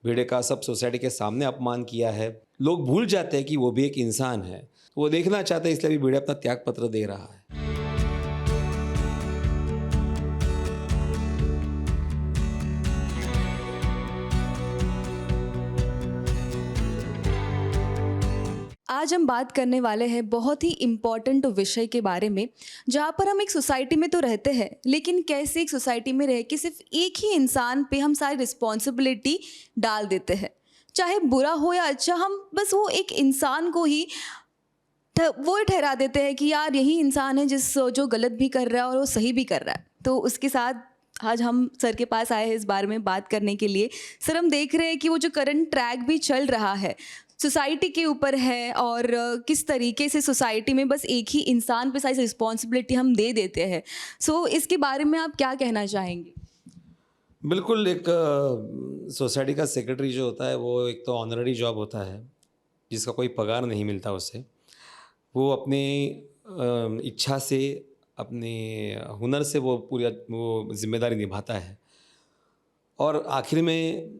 भिड़े का सब सोसाइटी के सामने अपमान किया है। लोग भूल जाते हैं कि वो भी एक इंसान है। तो वो देखना चाहते हैं, इसलिए भी भिड़े अपना त्यागपत्र दे रहा है। आज हम बात करने वाले हैं बहुत ही इम्पॉर्टेंट विषय के बारे में, जहाँ पर हम एक सोसाइटी में तो रहते हैं, लेकिन कैसे एक सोसाइटी में रह के सिर्फ एक ही इंसान पे हम सारी रिस्पॉन्सिबिलिटी डाल देते हैं। चाहे बुरा हो या अच्छा, हम बस वो एक इंसान को ही वो ठहरा देते हैं कि यार यही इंसान है जो गलत भी कर रहा है और वो सही भी कर रहा है। तो उसके साथ आज हम सर के पास आए हैं इस बारे में बात करने के लिए। सर, हम देख रहे हैं कि वो जो करंट ट्रैक भी चल रहा है सोसाइटी के ऊपर है, और किस तरीके से सोसाइटी में बस एक ही इंसान पे सारी रिस्पॉन्सिबिलिटी हम दे देते हैं। सो इसके बारे में आप क्या कहना चाहेंगे? बिल्कुल, एक सोसाइटी का सेक्रेटरी जो होता है वो एक तो ऑनररी जॉब होता है, जिसका कोई पगार नहीं मिलता उसे। वो अपनी इच्छा से, अपने हुनर से वो पूरी वो ज़िम्मेदारी निभाता है। और आखिर में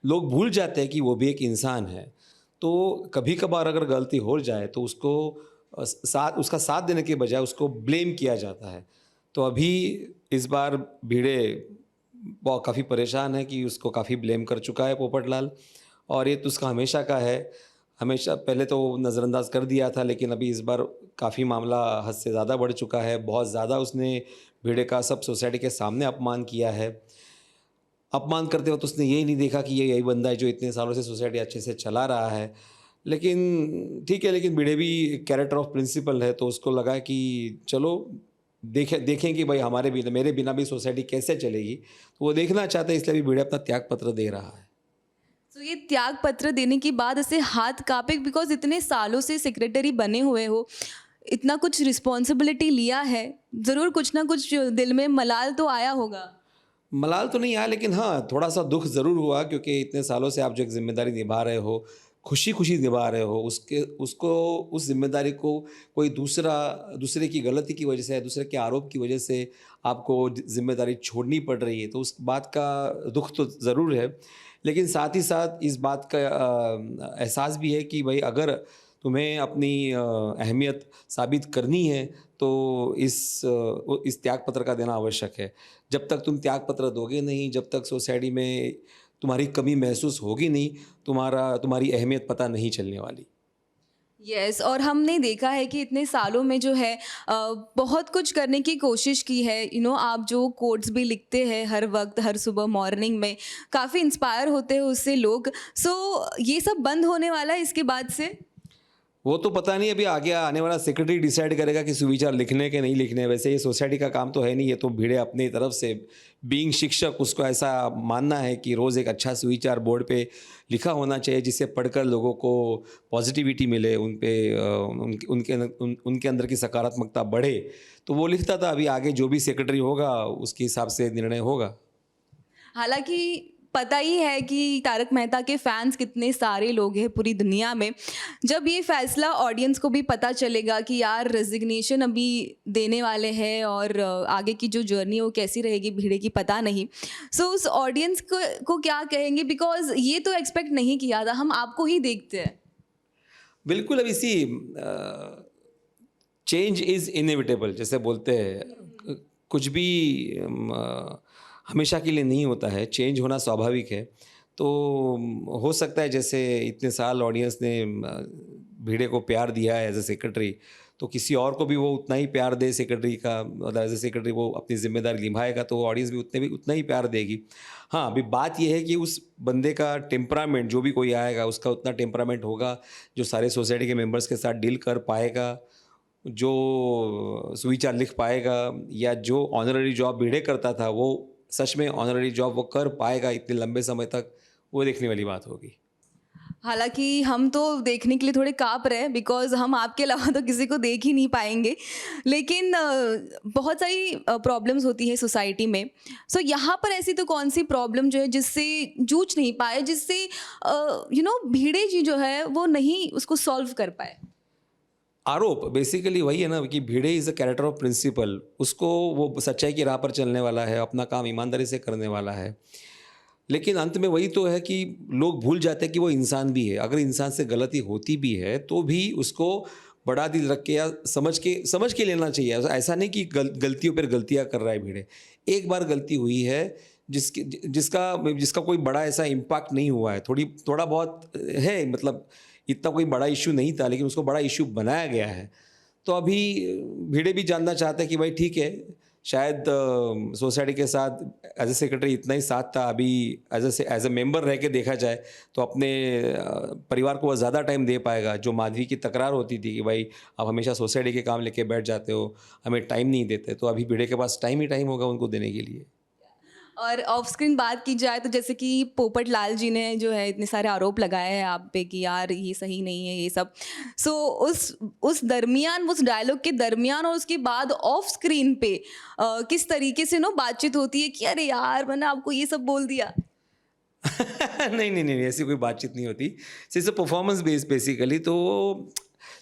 लोग भूल जाते हैं कि वो भी एक इंसान है। तो कभी-कभार अगर गलती हो जाए तो उसको उसका साथ देने के बजाय उसको ब्लेम किया जाता है। तो अभी इस बार भिड़े काफ़ी परेशान है कि उसको काफ़ी ब्लेम कर चुका है पोपटलाल, और ये तो उसका हमेशा का है। हमेशा पहले तो नज़रअंदाज कर दिया था, लेकिन अभी इस बार काफ़ी मामला हद से ज़्यादा बढ़ चुका है। बहुत ज़्यादा उसने भिड़े का सब सोसाइटी के सामने अपमान किया है। अपमान करते वक़्त उसने यही नहीं देखा कि ये यही बंदा है जो इतने सालों से सोसाइटी अच्छे से चला रहा है। लेकिन ठीक है, लेकिन भिड़े भी कैरेक्टर ऑफ प्रिंसिपल है, तो उसको लगा कि चलो देखें कि भाई हमारे बिना, मेरे बिना भी सोसाइटी कैसे चलेगी। तो वो देखना चाहते हैं, इसलिए भी भिड़े अपना त्यागपत्र दे रहा है। तो ये त्याग पत्र देने के बाद ऐसे हाथ कांपे, बिकॉज इतने सालों से सेक्रेटरी बने हुए हो, इतना कुछ रिस्पॉन्सिबिलिटी लिया है, ज़रूर कुछ ना कुछ दिल में मलाल तो आया होगा। मलाल तो नहीं आया, लेकिन हाँ, थोड़ा-सा दुःख ज़रूर हुआ, क्योंकि इतने सालों से आप जो एक ज़िम्मेदारी निभा रहे हो, खुशी-खुशी निभा रहे हो, उस ज़िम्मेदारी को कोई दूसरे की गलती की वजह से, दूसरे के आरोप की वजह से आपको ज़िम्मेदारी छोड़नी पड़ रही है, तो उस बात का दुःख तो ज़रूर है। लेकिन साथ ही साथ इस बात का एहसास भी है कि भई अगर तुम्हें अपनी अहमियत साबित करनी है, तो इस त्यागपत्र का देना आवश्यक है। जब तक तुम त्यागपत्र दोगे नहीं, जब तक सोसाइटी में तुम्हारी कमी महसूस होगी नहीं, तुम्हारी अहमियत पता नहीं चलने वाली। यस, और हमने देखा है कि इतने सालों में जो है बहुत कुछ करने की कोशिश की है। आप जो कोट्स भी लिखते हैं हर वक्त, हर सुबह मॉर्निंग में, काफ़ी इंस्पायर होते हैं उससे लोग। सो ये सब बंद होने वाला है इसके बाद से? वो तो पता नहीं, अभी आगे आने वाला सेक्रेटरी डिसाइड करेगा कि सुविचार लिखने के नहीं लिखने। वैसे ये सोसाइटी का काम तो है नहीं, ये तो भिड़े अपनी तरफ से, बीइंग शिक्षक, उसको ऐसा मानना है कि रोज़ एक अच्छा सुविचार बोर्ड पे लिखा होना चाहिए, जिससे पढ़कर लोगों को पॉजिटिविटी मिले, उन पे उनके अंदर की सकारात्मकता बढ़े। तो वो लिखता था। अभी आगे जो भी सेक्रेटरी होगा उसके हिसाब से निर्णय होगा। हालाँकि पता ही है कि तारक मेहता के फैन्स कितने सारे लोग हैं पूरी दुनिया में। जब ये फ़ैसला ऑडियंस को भी पता चलेगा कि यार रेज़िग्नेशन अभी देने वाले हैं, और आगे की जो जर्नी है वो कैसी रहेगी भिड़े की पता नहीं। सो उस ऑडियंस को क्या कहेंगे? बिकॉज़ ये तो एक्सपेक्ट नहीं किया था, हम आपको ही देखते हैं। बिल्कुल, अब इसी चेंज इज़ इनएविटेबल जैसे बोलते हैं। कुछ भी हमेशा के लिए नहीं होता है, चेंज होना स्वाभाविक है। तो हो सकता है, जैसे इतने साल ऑडियंस ने भिड़े को प्यार दिया है एज़ अ सेक्रेटरी, तो किसी और को भी वो उतना ही प्यार दे सेक्रेटरी का, मतलब एज़ अ सेक्रेटरी वो अपनी ज़िम्मेदारी निभाएगा, तो ऑडियंस भी उतना ही प्यार देगी। हाँ, अभी बात ये है कि उस बंदे का टेम्परामेंट, जो भी कोई आएगा उसका उतना टेम्परामेंट होगा जो सारे सोसाइटी के मेंबर्स के साथ डील कर पाएगा, जो सुविचार लिख पाएगा, या जो ऑनररी जॉब भिड़े करता था वो सच में ऑनररी जॉब वो कर पाएगा इतने लंबे समय तक, वो देखने वाली बात होगी। हालाँकि हम तो देखने के लिए थोड़े काँप रहे हैं, बिकॉज़ हम आपके अलावा तो किसी को देख ही नहीं पाएँगे। लेकिन बहुत सारी प्रॉब्लम्स होती है सोसाइटी में। सो यहाँ पर ऐसी तो कौन-सी प्रॉब्लम जो है जिससे जूझ नहीं पाए, जिससे भिड़े जी जो है वो नहीं उसको सॉल्व कर पाए? आरोप बेसिकली वही है ना कि Bhide is a character of principle. उसको, वो सच्चाई की राह पर चलने वाला है, अपना काम ईमानदारी से करने वाला है। लेकिन अंत में वही तो है कि लोग भूल जाते हैं कि वो इंसान भी है। अगर इंसान से गलती होती भी है तो भी उसको बड़ा दिल रख के या समझ के लेना चाहिए। ऐसा नहीं कि गलतियों पर गलतियाँ कर रहा है भिड़े। एक बार गलती हुई है जिसका कोई बड़ा ऐसा इम्पैक्ट नहीं हुआ है, थोड़ा बहुत है, मतलब इतना कोई बड़ा इश्यू नहीं था लेकिन उसको बड़ा इश्यू बनाया गया है। तो अभी भिड़े भी जानना चाहते हैं कि भाई ठीक है, शायद सोसाइटी के साथ एज ए सेक्रेटरी इतना ही साथ था, अभी एज ए मेंबर रह के देखा जाए तो अपने परिवार को वह ज़्यादा टाइम दे पाएगा। जो माधवी की तकरार होती थी कि भाई आप हमेशा सोसाइटी के काम लेके बैठ जाते हो, हमें टाइम नहीं देते, तो अभी भिड़े के पास टाइम ही टाइम होगा उनको देने के लिए। और ऑफ स्क्रीन बात की जाए तो जैसे कि पोपट लाल जी ने जो है इतने सारे आरोप लगाए हैं आप पे कि यार ये सही नहीं है ये सब। सो उस दरमियान, उस डायलॉग के दरमियान और उसके बाद ऑफ स्क्रीन पे किस तरीके से बातचीत होती है कि अरे यार मैंने आपको ये सब बोल दिया? नहीं, ऐसी कोई बातचीत नहीं होती। सिर्फ परफॉर्मेंस बेस्ड बेसिकली, तो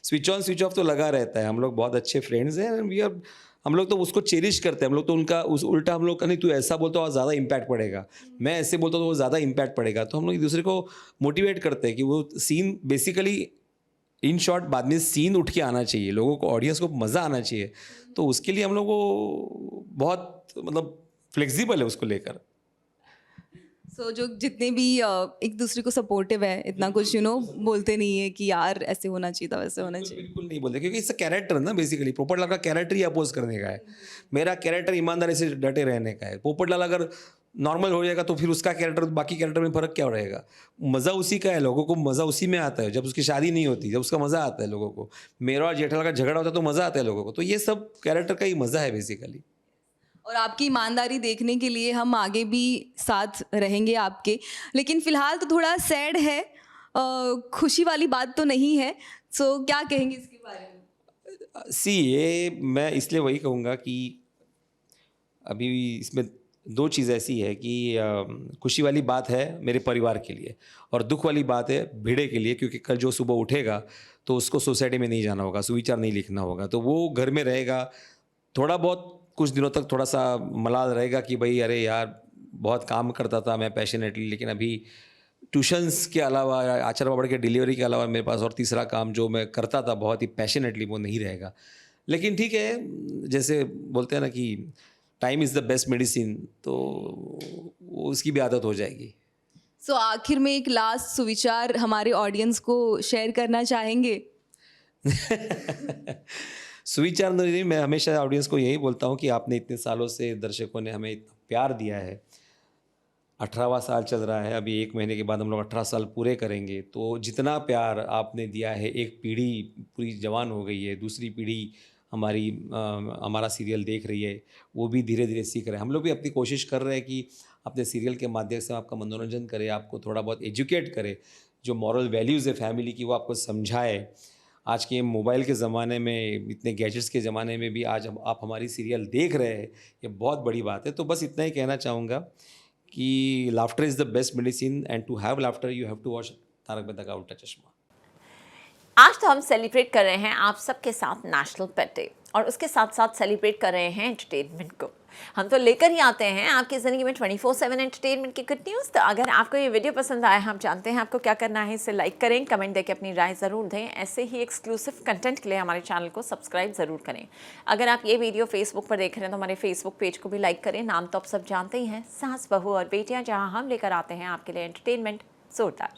स्विच ऑन स्विच ऑफ तो लगा रहता है। हम लोग बहुत अच्छे फ्रेंड्स हैं, हम लोग तो उसको चेरिश करते हैं। हम लोग तो उनका उल्टा हम लोग का नहीं, तू ऐसा बोलता हो ज़्यादा इम्पैक्ट पड़ेगा, मैं ऐसे बोलता हूँ तो वो ज़्यादा इम्पैक्ट पड़ेगा। तो हम लोग एक दूसरे को मोटिवेट करते हैं कि वो सीन बेसिकली, इन शॉर्ट, बाद में सीन उठ के आना चाहिए, लोगों को, ऑडियंस को मज़ा आना चाहिए। तो उसके लिए हम लोग को बहुत, मतलब फ्लेक्सिबल है उसको लेकर। सो जो जितने भी एक दूसरे को सपोर्टिव है, इतना कुछ बोलते नहीं है कि यार ऐसे होना चाहिए था, वैसे होना चाहिए। बिल्कुल नहीं बोलते, क्योंकि इसका कैरेक्टर ना, बेसिकली पोपटलाल का कैरेक्टर ही अपोज करने का है। मेरा कैरेक्टर ईमानदारी से डटे रहने का है। पोपटलाल अगर नॉर्मल हो जाएगा तो फिर उसका कैरेक्टर बाकी कैरेक्टर में फ़र्क क्या रहेगा? मज़ा उसी का है, लोगों को मज़ा उसी में आता है। जब उसकी शादी नहीं होती, जब उसका मज़ा आता है लोगों को। मेरा और जेठालाल का झगड़ा होता है तो मज़ा आता है लोगों को। तो ये सब कैरेक्टर का ही मज़ा है बेसिकली। और आपकी ईमानदारी देखने के लिए हम आगे भी साथ रहेंगे आपके। लेकिन फ़िलहाल तो थोड़ा सैड है, खुशी वाली बात तो नहीं है। सो क्या कहेंगे इसके बारे में? ये मैं इसलिए वही कहूँगा कि अभी इसमें दो चीज़ ऐसी है कि खुशी वाली बात है मेरे परिवार के लिए, और दुख वाली बात है भिड़े के लिए, क्योंकि कल जो सुबह उठेगा तो उसको सोसाइटी में नहीं जाना होगा, सुविचार नहीं लिखना होगा, तो वो घर में रहेगा। थोड़ा बहुत कुछ दिनों तक थोड़ा सा मलाल रहेगा कि भाई अरे यार, बहुत काम करता था मैं पैशनेटली, लेकिन अभी ट्यूशन्स के अलावा, आचार बाबड़ के डिलीवरी के अलावा मेरे पास और तीसरा काम जो मैं करता था बहुत ही पैशनेटली, वो नहीं रहेगा। लेकिन ठीक है, जैसे बोलते हैं ना कि time is the best medicine, तो वो उसकी भी आदत हो जाएगी। सो आखिर में एक लास्ट सुविचार हमारे ऑडियंस को शेयर करना चाहेंगे? सुविचार नहीं, मैं हमेशा ऑडियंस को यही बोलता हूँ कि आपने इतने सालों से, दर्शकों ने हमें इतना प्यार दिया है। 18वां साल चल रहा है, अभी 1 महीने के बाद हम लोग 18 साल पूरे करेंगे। तो जितना प्यार आपने दिया है, एक पीढ़ी पूरी जवान हो गई है, दूसरी पीढ़ी हमारा सीरियल देख रही है, वो भी धीरे धीरे सीख रहे हैं। हम लोग भी अपनी कोशिश कर रहे हैं कि अपने सीरियल के माध्यम से आपका मनोरंजन करें, आपको थोड़ा बहुत एजुकेट करें, जो मॉरल वैल्यूज़ है फैमिली की वो आपको समझाए। आज के मोबाइल के ज़माने में, इतने गैजेट्स के ज़माने में भी आज आप हमारी सीरियल देख रहे हैं, ये बहुत बड़ी बात है। तो बस इतना ही कहना चाहूँगा कि laughter is the best medicine, and to have laughter you have to watch Taarak Mehta Ka Ooltah चश्मा। आज तो हम सेलिब्रेट कर रहे हैं आप सबके साथ नेशनल पेट डे, और उसके साथ साथ सेलिब्रेट कर रहे हैं एंटरटेनमेंट को। हम तो लेकर ही आते हैं आपकी ज़िंदगी में 24/7 एंटरटेनमेंट की गुड न्यूज़। तो अगर आपको ये वीडियो पसंद आया, हम जानते हैं आपको क्या करना है, इसे लाइक करें, कमेंट देके अपनी राय ज़रूर दें। ऐसे ही एक्सक्लूसिव कंटेंट के लिए हमारे चैनल को सब्सक्राइब ज़रूर करें। अगर आप ये वीडियो फेसबुक पर देख रहे हैं तो हमारे फेसबुक पेज को भी लाइक करें। नाम तो आप सब जानते ही हैं, सास, बहू और बेटियाँ, जहाँ हम लेकर आते हैं आपके लिए एंटरटेनमेंट जोरदार।